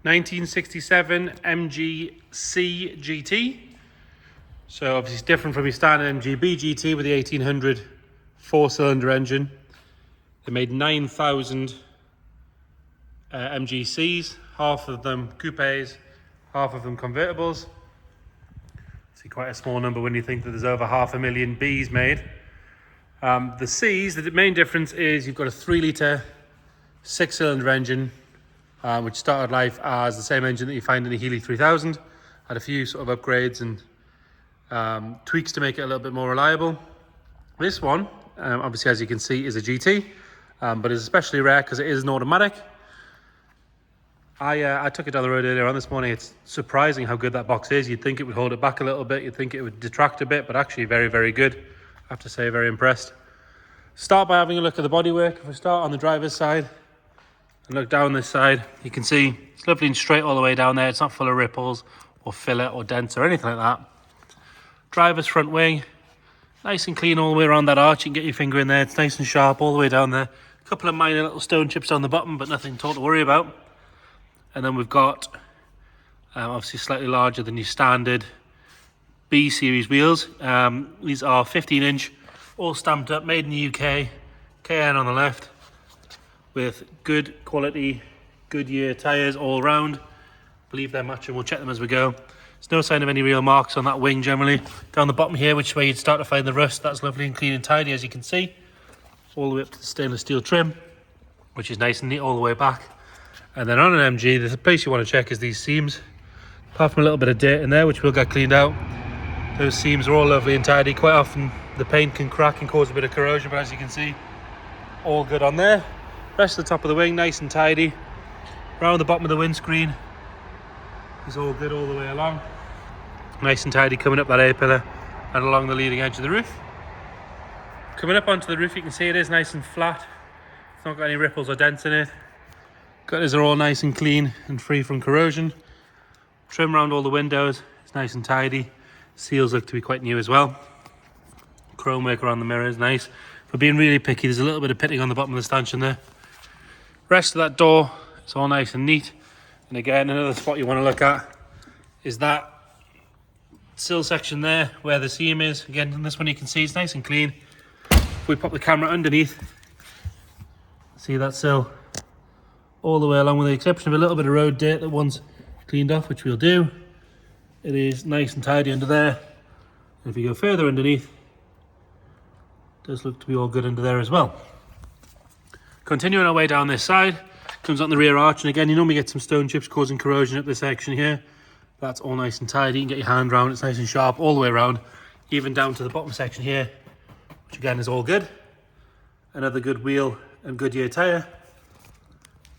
1967 MGC GT. So obviously it's different from your standard MGB GT with the 1800 4-cylinder engine. They made 9,000 MGCs, half of them coupes, half of them convertibles. See, quite a small number when you think that there's over 500,000 Bs made. The Cs, the main difference is you've got a 3-litre 6-cylinder engine, which started life as the same engine that you find in the Healy 3000. Had a few sort of upgrades and tweaks to make it a little bit more reliable. This one, obviously as you can see, is a GT, but is especially rare because it is an automatic. I took it down the road earlier on this morning. It's surprising how good that box is. You'd think it would hold it back a little bit. You'd think it would detract a bit, but actually very, very good. I have to say, very impressed. Start by having a look at the bodywork. If we start on the driver's side and look down this side, you can see it's lovely and straight all the way down there. It's not full of ripples or fillet or dents or anything like that. Driver's front wing, nice and clean all the way around that arch. You can get your finger in there. It's nice and sharp all the way down there. A couple of minor little stone chips on the bottom, but nothing at all to worry about. And then we've got obviously slightly larger than your standard B series wheels. These are 15-inch, all stamped up, made in the UK, KN on the left, with good quality Goodyear tyres all round. Believe they're matching. We'll check them as we go. There's no sign of any real marks on that wing generally. Down the bottom here, which is where you'd start to find the rust, that's lovely and clean and tidy, as you can see. All the way up to the stainless steel trim, which is nice and neat all the way back. And then on an MG, the place you want to check is these seams. Apart from a little bit of dirt in there, which will get cleaned out, those seams are all lovely and tidy. Quite often the paint can crack and cause a bit of corrosion, but as you can see, all good on there. Rest of the top of the wing, nice and tidy. Around the bottom of the windscreen is all good all the way along. Nice and tidy coming up that A-pillar and along the leading edge of the roof. Coming up onto the roof, you can see it is nice and flat. It's not got any ripples or dents in it. Gutters are all nice and clean and free from corrosion. Trim around all the windows, it's nice and tidy. Seals look to be quite new as well. Chrome work around the mirrors, nice. For being really picky, there's a little bit of pitting on the bottom of the stanchion there. Rest of that door, it's all nice and neat. And again, another spot you want to look at is that sill section there where the seam is. Again, on this one you can see it's nice and clean. If we pop the camera underneath, see that sill all the way along, with the exception of a little bit of road dirt that one's cleaned off, which we'll do. It is nice and tidy under there. And if you go further underneath, it does look to be all good under there as well. Continuing our way down this side, comes on the rear arch, and again you normally get some stone chips causing corrosion up this section here. That's all nice and tidy. You can get your hand around, it's nice and sharp all the way around, even down to the bottom section here, which again is all good. Another good wheel and Goodyear tyre.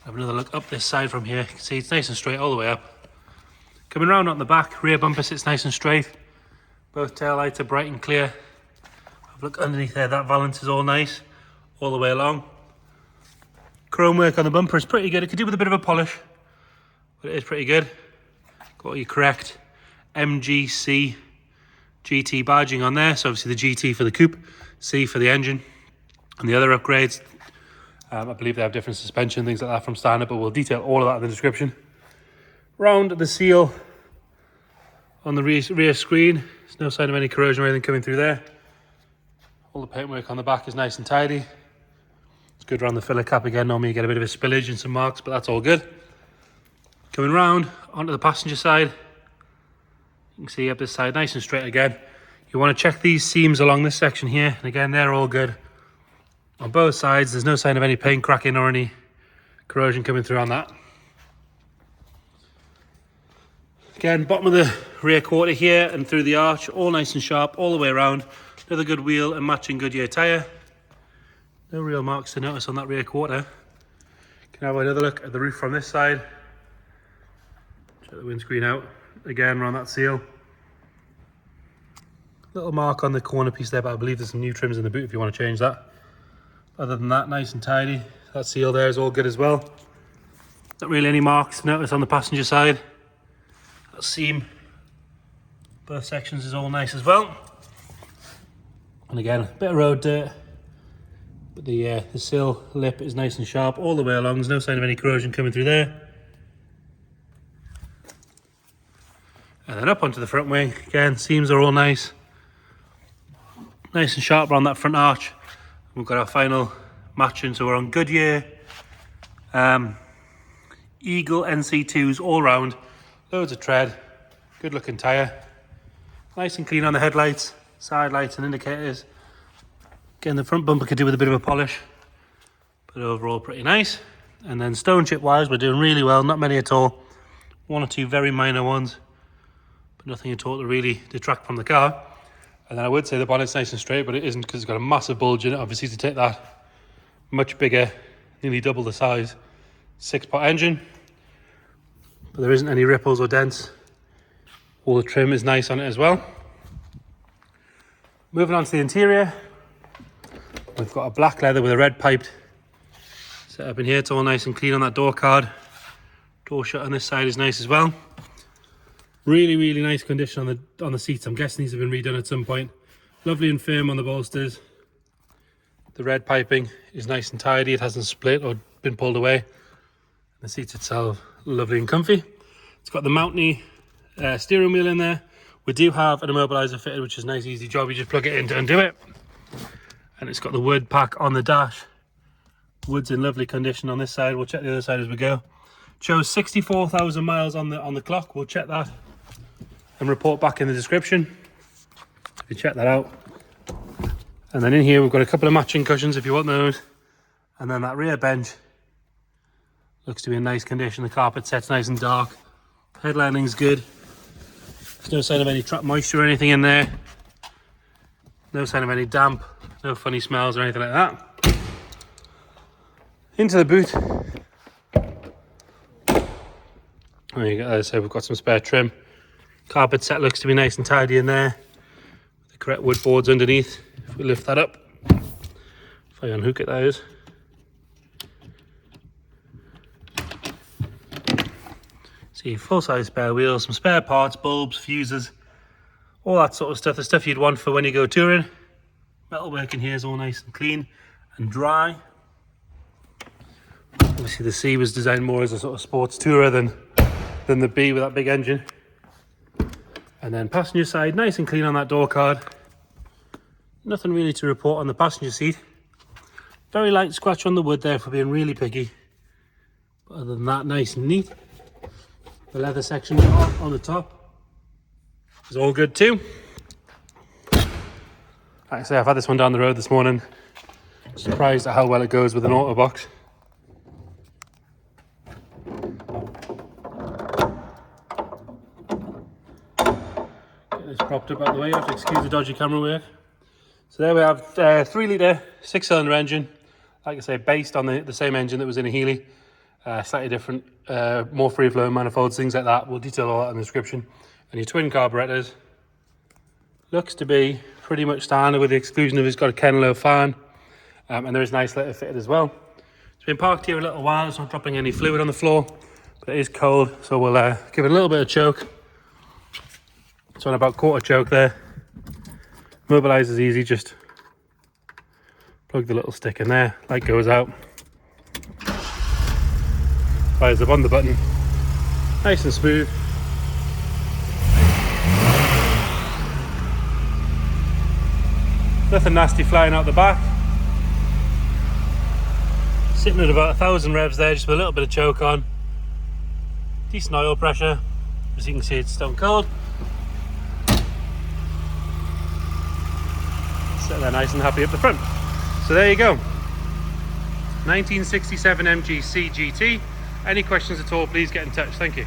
Have another look up this side from here. You can see it's nice and straight all the way up. Coming around on the back, rear bumper sits nice and straight. Both tail lights are bright and clear. Have a look underneath there, that valance is all nice all the way along. Chrome work on the bumper is pretty good. It could do with a bit of a polish, but it is pretty good. Got your correct MGC GT badging on there. So obviously the GT for the coupe, C for the engine, and the other upgrades. I believe they have different suspension, things like that from standard, but we'll detail all of that in the description. Round the seal on the rear screen, there's no sign of any corrosion or anything coming through there. All the paintwork on the back is nice and tidy. It's good around the filler cap again. Normally you get a bit of a spillage and some marks, but that's all good. Coming round onto the passenger side, you can see up this side, nice and straight again. You want to check these seams along this section here, and again, they're all good. On both sides, there's no sign of any paint cracking or any corrosion coming through on that. Again, bottom of the rear quarter here and through the arch, all nice and sharp all the way around. Another good wheel and matching Goodyear tyre. No real marks to notice on that rear quarter. Can have another look at the roof from this side. Check the windscreen out. Again, around that seal. Little mark on the corner piece there, but I believe there's some new trims in the boot if you want to change that. Other than that, nice and tidy. That seal there is all good as well. Not really any marks to notice on the passenger side. That seam, both sections is all nice as well. And again, a bit of road dirt, but the sill lip is nice and sharp all the way along. There's no sign of any corrosion coming through there. And then up onto the front wing. Again, seams are all nice and sharp around that front arch. We've got our final matching, so we're on Goodyear Eagle NC2s all round. Loads of tread, good looking tyre. Nice and clean on the headlights, side lights and indicators. Again, the front bumper could do with a bit of a polish, but overall pretty nice. And then stone chip wise, we're doing really well, not many at all. One or two very minor ones, but nothing at all to really detract from the car. And then I would say the bonnet's nice and straight, but it isn't because it's got a massive bulge in it. Obviously to take that much bigger, nearly double the size, 6-pot engine. But there isn't any ripples or dents. All the trim is nice on it as well. Moving on to the interior. We've got a black leather with a red piped set up in here. It's all nice and clean on that door card. Door shut on this side is nice as well. Really nice condition on the seats. I'm guessing these have been redone at some point. Lovely and firm on the bolsters. The red piping is nice and tidy. It hasn't split or been pulled away. The seats itself, lovely and comfy. It's got the Mountney steering wheel in there. We do have an immobilizer fitted, which is a nice easy job. You just plug it in to undo it. And it's got the wood pack on the dash. Wood's in lovely condition on this side. We'll check the other side as we go. It shows 64,000 miles on the clock. We'll check that and report back in the description. You check that out. And then in here we've got a couple of matching cushions if you want those. And then that rear bench looks to be in nice condition. The carpet set's nice and dark. Headlining's good. There's no sign of any trapped moisture or anything in there. No sign of any damp. No funny smells or anything like that. Into the boot. There you go. As I say, we've got some spare trim. Carpet set looks to be nice and tidy in there. The correct wood boards underneath. If we lift that up, if I unhook it, that is. See, full-size spare wheels, some spare parts, bulbs, fuses, all that sort of stuff. The stuff you'd want for when you go touring. Metalwork in here is all nice and clean and dry. Obviously the C was designed more as a sort of sports tourer than the B with that big engine. And then passenger side, nice and clean on that door card. Nothing really to report on the passenger seat. Very light scratch on the wood there for being really picky. But other than that, nice and neat. The leather section on the top is all good too. Like I say, I've had this one down the road this morning. Surprised at how well it goes with an auto box. Get this propped up out of the way. You have to excuse the dodgy camera work. So there we have 3-litre 6-cylinder engine. Like I say, based on the same engine that was in a Healy. Slightly different, more free-flowing manifolds, things like that. We'll detail all that in the description. And your twin carburetors. Looks to be pretty much standard with the exclusion of it's got a Kenlow fan. And there is nice letter fitted as well. It's been parked here a little while. It's not dropping any fluid on the floor. But it is cold, so we'll give it a little bit of choke. It's on about quarter choke there. Mobilize is easy, just plug the little stick in there, light goes out, fires up on the button, nice and smooth. Nothing nasty flying out the back. Sitting at about 1,000 revs there, just with a little bit of choke on. Decent oil pressure, as you can see it's stone cold. So they're nice and happy up the front. So there you go. 1967 MGC GT. Any questions at all, please get in touch. Thank you.